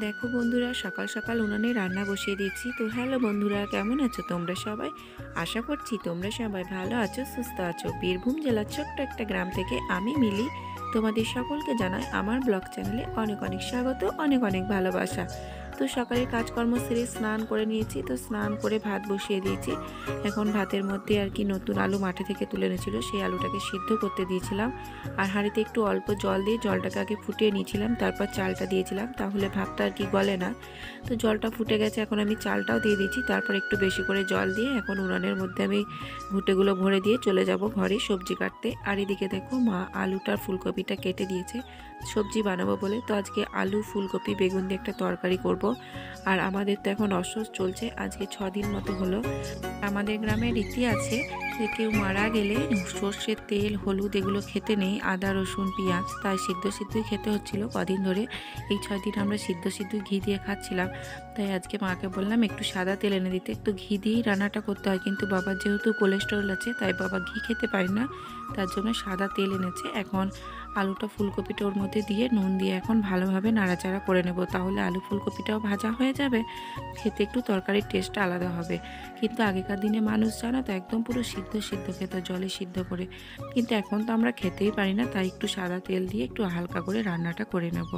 দেখো বন্ধুরা, সকাল সকাল উনানে রান্না বসিয়ে দিয়েছি। তো হ্যালো বন্ধুরা, কেমন আছো তোমরা সবাই? আশা করছি তোমরা সবাই ভালো আছো, সুস্থ আছো। বীরভূম জেলার ছোট্ট একটা গ্রাম থেকে আমি মিলি তোমাদের সকলকে জানাই আমার ব্লগ চ্যানেলে অনেক অনেক স্বাগত, অনেক অনেক ভালোবাসা। তো সকালের কাজকর্ম সেরে স্নান করে নিয়েছি। তো স্নান করে ভাত বসিয়ে দিয়েছি। এখন ভাতের মধ্যে আর কি নতুন আলু মাঠে থেকে তুলে এনেছিল, সেই আলুটাকে সিদ্ধ করতে দিয়েছিলাম। আর হাঁড়িতে একটু অল্প জল দিয়ে জলটাকে আগে ফুটিয়ে নিয়েছিলাম, তারপর চালটা দিয়েছিলাম, তাহলে ভাতটা আর কি গলে না। তো জলটা ফুটে গেছে, এখন আমি চালটাও দিয়ে দিয়েছি। তারপর একটু বেশি করে জল দিয়ে এখন উনানের মধ্যে আমি ঘুঁটেগুলো ভরে দিয়ে চলে যাব ঘরে সবজি কাটতে। আর এদিকে দেখো মা আলুটার ফুলকপিটা কেটে দিয়েছে সবজি বানাবো বলে। তো আজকে আলু ফুলকপি বেগুন দিয়ে একটা তরকারি করব। আর আমাদের তো এখন অসুখ চলছে, আজকে 6 দিন মতো হলো। আমাদের গ্রামে রীতি আছে যে কেউ মারা গেলে সর্ষের তেল হলুদ এগুলো খেতে নেই, আদা রসুন পেঁয়াজ, তাই সিদ্ধ সিদ্ধই খেতে হচ্ছিল কদিন ধরে। এই 6 দিন আমরা সিদ্ধ সিদ্ধ ঘি দিয়ে খাচ্ছিলাম। তাই আজকে মাকে বললাম একটু সাদা তেল এনে দিতে, একটু ঘি দিয়েই রান্নাটা করতে হয়, কিন্তু বাবার যেহেতু কোলেস্টেরল আছে তাই বাবা ঘি খেতে পারে না, তার জন্য সাদা তেল এনেছে। এখন আলুটা ফুলকপিটা ওর মধ্যে দিয়ে নুন দিয়ে এখন ভালোভাবে নাড়াচাড়া করে নেব, তাহলে আলু ফুলকপিটাও ভাজা হয়ে যাবে, খেতে একটু তরকারির টেস্টটা আলাদা হবে। কিন্তু আগেকার দিনে মানুষ জানো তো একদম পুরো সিদ্ধ সিদ্ধ খেত, জলে সিদ্ধ করে। কিন্তু এখন তো আমরা খেতেই পারি না, তাই একটু সাদা তেল দিয়ে একটু হালকা করে রান্নাটা করে নেব।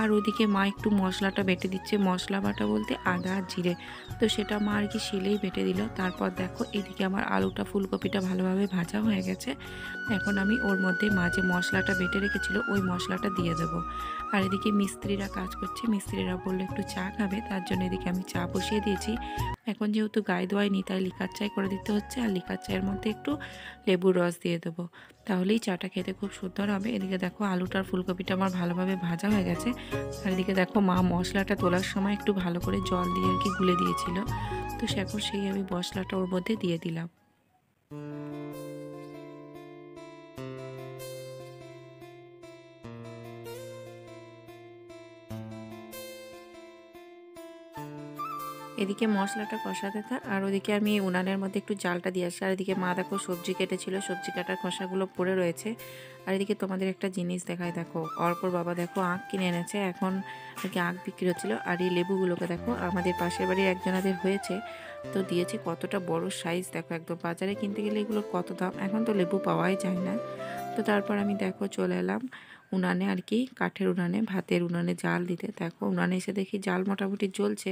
আর ওদিকে মা একটু মশলাটা বেটে দিচ্ছে, মশলা বাটা বলতে আদা আর জিরে। তো সেটা মা আর কি শিলেই বেটে দিল। তারপর দেখো এদিকে আমার আলুটা ফুলকপিটা ভালোভাবে ভাজা হয়ে গেছে। এখন আমি ওর মধ্যে মা যে মশলাটা বেটে রেখেছিল ওই মশলাটা দিয়ে দেবো। আর এদিকে মিস্ত্রিরা কাজ করছে, মিস্ত্রিরা বললো একটু চা খাবে, তার জন্য এদিকে আমি চা বসিয়ে দিয়েছি। এখন যেহেতু গায়ে দোয়াইনি তাই লিকার চাই করে দিতে হচ্ছে, আর লিকার চায়ের মধ্যে একটু লেবুর রস দিয়ে দেবো, তাহলেই চাটা খেতে খুব সুন্দর হবে। এদিকে দেখো আলুটার ফুলকপিটা আমার ভালোভাবে ভাজা হয়ে গেছে। আর এদিকে দেখো মা মশলাটা তোলার সময় একটু ভালো করে জল দিয়ে আর কি গুলে দিয়েছিল। তো এখন সেই আমি মশলাটা ওর মধ্যে দিয়ে দিলাম। এদিকে মশলাটা কষাতে থাক, আর ওদিকে আমি উনানের মধ্যে একটু জালটা দিয়ে আসি। আর এদিকে মা দেখো সবজি কেটেছিল, সবজি কাটার খোসাগুলো পড়ে রয়েছে। আর এদিকে তোমাদের একটা জিনিস দেখায়, দেখো অর্পর বাবা দেখো আখ কিনে এনেছে, এখন আর কি আখ বিক্রি হচ্ছিল। আর এই লেবুগুলোকে দেখো আমাদের পাশের বাড়ির একজনাদের হয়েছে, তো দিয়েছে কতটা বড় সাইজ দেখো, একদম বাজারে কিনতে গেলে এগুলোর কত দাম, এখন তো লেবু পাওয়াই যায় না। তো তারপর আমি দেখো চলে এলাম উনানে, আর কি কাঠের উনানে, ভাতের উনানে জাল দিতে। দেখো উনানে এসে দেখি জাল মোটামুটি জ্বলছে,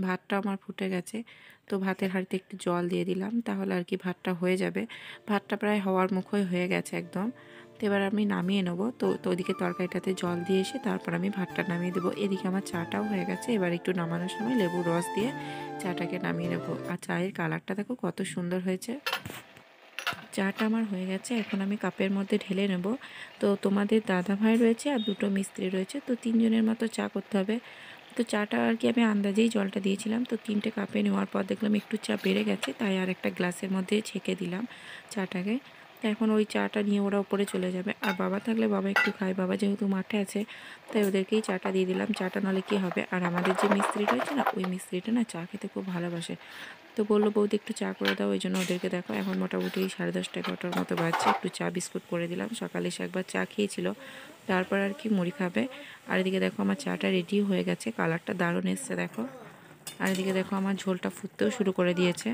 ভাতটা আমার ফুটে গেছে। তো ভাতের হাঁড়িতে একটু জল দিয়ে দিলাম, তাহলে আর কি ভাতটা হয়ে যাবে। ভাতটা প্রায় হওয়ার মুখই হয়ে গেছে একদম। তো এবার আমি নামিয়ে নেবো। তো ওদিকে তরকারিটাতে জল দিয়ে এসে তারপর আমি ভাতটা নামিয়ে দেবো। এদিকে আমার চাটাও হয়ে গেছে, এবার একটু নামানোর সময় লেবুর রস দিয়ে চাটাকে নামিয়ে নেবো। আর চায়ের কালারটা দেখো কত সুন্দর হয়েছে। চাটা আমার হয়ে গেছে, এখন আমি কাপের মধ্যে ঢেলে নেব। তো তোমাদের দাদা ভাই রয়েছে আর দুটো মিস্ত্রি রয়েছে, তো তিনজনের মতো চা করতে হবে। তো চাটা আর কি আমি আন্দাজেই জলটা দিয়েছিলাম, তো 3টে কাপে নেওয়ার পর দেখলাম একটু চা বেড়ে গেছে, তাই আর একটা গ্লাসের মধ্যে ছেঁকে দিলাম চাটাকে। তো এখন ওই চাটা নিয়ে ওরা উপরে চলে যাবে, আর বাবা থাকলে বাবা একটু খায়, বাবা যেহেতু মাঠে আছে তাই ওদেরকেই চাটা দিয়ে দিলাম। চাটা নাহলে কী হবে। আর আমাদের যে মিস্ত্রি রয়েছে না, ওই মিস্ত্রিটা না চা খেতে খুব ভালোবাসে, তো বললো বৌদি একটু চা করে দাও, ওই জন্য ওদেরকে দেখো এখন মোটামুটি 10:30-11টার মতো বাজছে, একটু চা বিস্কুট করে দিলাম। সকালে এসে একবার চা খেয়েছিল, তারপর আর কি মুড়ি খাবে। আর এদিকে দেখো আমার চাটা রেডি হয়ে গেছে, কালারটা দারুণ এসছে দেখো। আর এদিকে দেখো আমার ঝোলটা ফুটতেও শুরু করে দিয়েছে।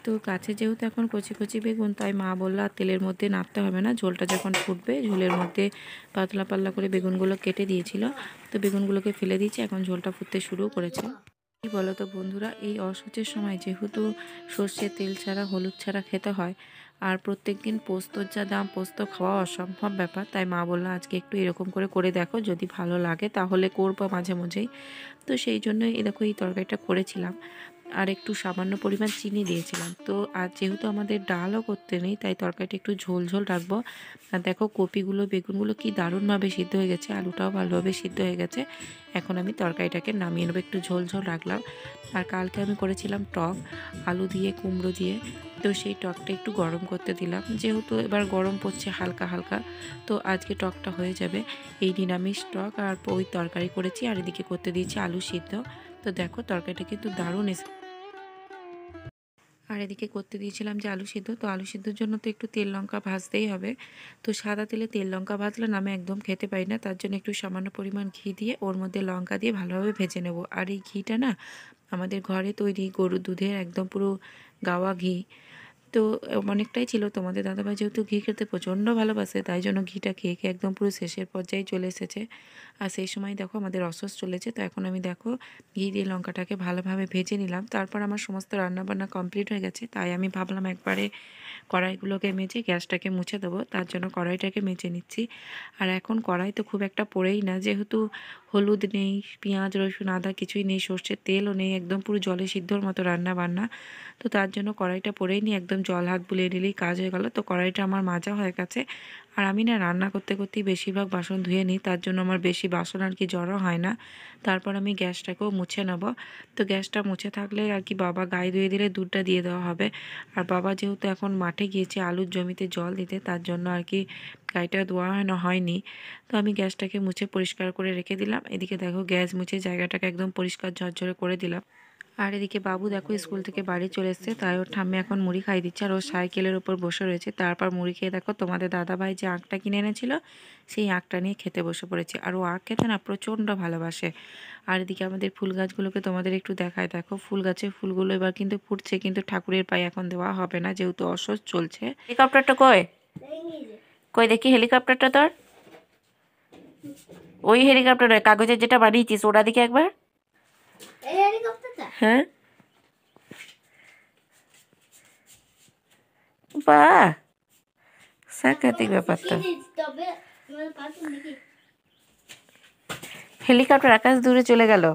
তো গাছে যেহেতু এখন কচি কচি বেগুন, তাই মা বললো আর তেলের মধ্যে নাড়তে হবে না, ঝোলটা যখন ফুটবে ঝোলের মধ্যে পাতলা পাতলা করে বেগুনগুলো কেটে দিয়েছিল, তো বেগুনগুলোকে ফেলে দিয়েছি, এখন ঝোলটা ফুটতে শুরু করেছে। কি বলো তো বন্ধুরা, এই অসহ্যের সময় যেহেতু সর্ষে তেল ছাড়া হলুদ ছাড়া খেতে হয়, আর প্রত্যেক দিন পোস্তর যা দাম, পোস্ত খাওয়া অসম্ভব ব্যাপার, তাই মা বললো আজকে একটু এরকম করে করে দেখো, যদি ভালো লাগে তাহলে করবো মাঝে মাঝেই। তো সেই জন্য এই দেখো এই তরকারিটা করেছিলাম, আর একটু সামান্য পরিমাণ চিনি দিয়েছিলাম। তো আর যেহেতু আমাদের ডালও করতে নেই, তাই তরকারিটা একটু ঝোল ঝোল রাখবো। আর দেখো কপিগুলো বেগুনগুলো কি দারুণভাবে সিদ্ধ হয়ে গেছে, আলুটাও ভালোভাবে সিদ্ধ হয়ে গেছে। এখন আমি তরকারিটাকে নামিয়ে নেবো, একটু ঝোল ঝোল রাখলাম। আর কালকে আমি করেছিলাম টক আলু দিয়ে কুমড়ো দিয়ে, তো সেই টকটা একটু গরম করতে দিলাম, যেহেতু এবার গরম পড়ছে হালকা হালকা, তো আজকে টকটা হয়ে যাবে। এই নিরামিষ টক আর ওই তরকারি করেছি, আর এদিকে করতে দিয়েছি আলু সিদ্ধ। তো দেখো তরকারিটা কিন্তু দারুণ এসে। আর এদিকে করতে দিয়েছিলাম যে আলু সিদ্ধ, তো আলু সিদ্ধর জন্য তো একটু তেল লঙ্কা ভাজতেই হবে। তো সাদা তেলে তেল লঙ্কা ভাজলে না আমি একদম খেতে পারি না, তার জন্য একটু সামান্য পরিমাণ ঘি দিয়ে ওর মধ্যে লঙ্কা দিয়ে ভালোভাবে ভেজে নেব। আর এই ঘিটা না আমাদের ঘরে তৈরি গরুর দুধের একদম পুরো গাওয়া ঘি। তো অনেকটাই ছিল, তোমাদের দাদাভাই যেহেতু ঘি খেতে প্রচণ্ড ভালোবাসে, তাই জন্য ঘিটা খেয়ে খেয়ে একদম পুরো শেষের পর্যায়ে চলে এসেছে। আর সেই সময় দেখো আমাদের অসস চলেছে, তো এখন আমি দেখো ঘি দিয়ে লঙ্কাটাকে ভালোভাবে ভেজে নিলাম। তারপর আমার সমস্ত রান্নাবান্না কমপ্লিট হয়ে গেছে, তাই আমি ভাবলাম একবারে কড়াইগুলোকে মেজে গ্যাসটাকে মুছে দেবো, তার জন্য কড়াইটাকে মেজে নিচ্ছি। আর এখন কড়াই তো খুব একটা পড়েই না, যেহেতু হলুদ নেই, পেঁয়াজ রসুন আদা কিছুই নেই, সর্ষের তেলও নেই, একদম পুরো জলে সিদ্ধর মতো রান্না বান্না। তো তার জন্য কড়াইটা পড়েই নি, একদম জল হাত বুলিয়ে নিলেই কাজ হয়ে গেল। তো কড়াইটা আমার মাজা হয়ে গেছে। আর আমি না রান্না করতে করতেই বেশিরভাগ বাসন ধুয়ে নিই, তার জন্য আমার বেশি বাসন আর কি জড়ো হয় না। তারপর আমি গ্যাসটাকেও মুছে নেব। তো গ্যাসটা মুছে থাকলে আর কি বাবা গায়ে ধুয়ে দিলে দুধটা দিয়ে দেওয়া হবে। আর বাবা যেহেতু এখন মাঠে গিয়েছে আলুর জমিতে জল দিতে, তার জন্য আর কি গাড়িটা ধোয়া হয়নি। তো আমি গ্যাসটাকে মুছে পরিষ্কার করে রেখে দিলাম। এদিকে দেখো গ্যাস মুছে জায়গাটাকে একদম পরিষ্কার ঝরঝরে করে দিলাম। আর এদিকে বাবু দেখো স্কুল থেকে বাড়ি চলে এসছে, তাই ওর ঠাম্মি এখন মুড়ি খাই দিচ্ছে আর ওর সাইকেলের উপর বসে রয়েছে। তারপর মুড়ি খেয়ে দেখো তোমাদের দাদাভাই যে আঁকটা কিনে এনেছিল সেই আঁকটা নিয়ে খেতে বসে পড়েছে। আর ও আঁক খেতে না প্রচণ্ড ভালোবাসে। আর এদিকে আমাদের ফুল গাছগুলোকে তোমাদের একটু দেখায়, দেখো ফুল গাছের ফুলগুলো এবার কিন্তু ফুটছে, কিন্তু ঠাকুরের পায়ে এখন দেওয়া হবে না যেহেতু অসুস্থ চলছে। হেলিকপ্টারটা কই কই দেখি হেলিকপ্টারটা তোর, ওই হেলিকপ্টার কাগজের যেটা বানিয়েছিস ওটা দিকে একবার। হ্যাঁ বাহ, সাংঘাতিক ব্যাপার তো। হেলিকপ্টার আকাশ দূরে চলে গেল।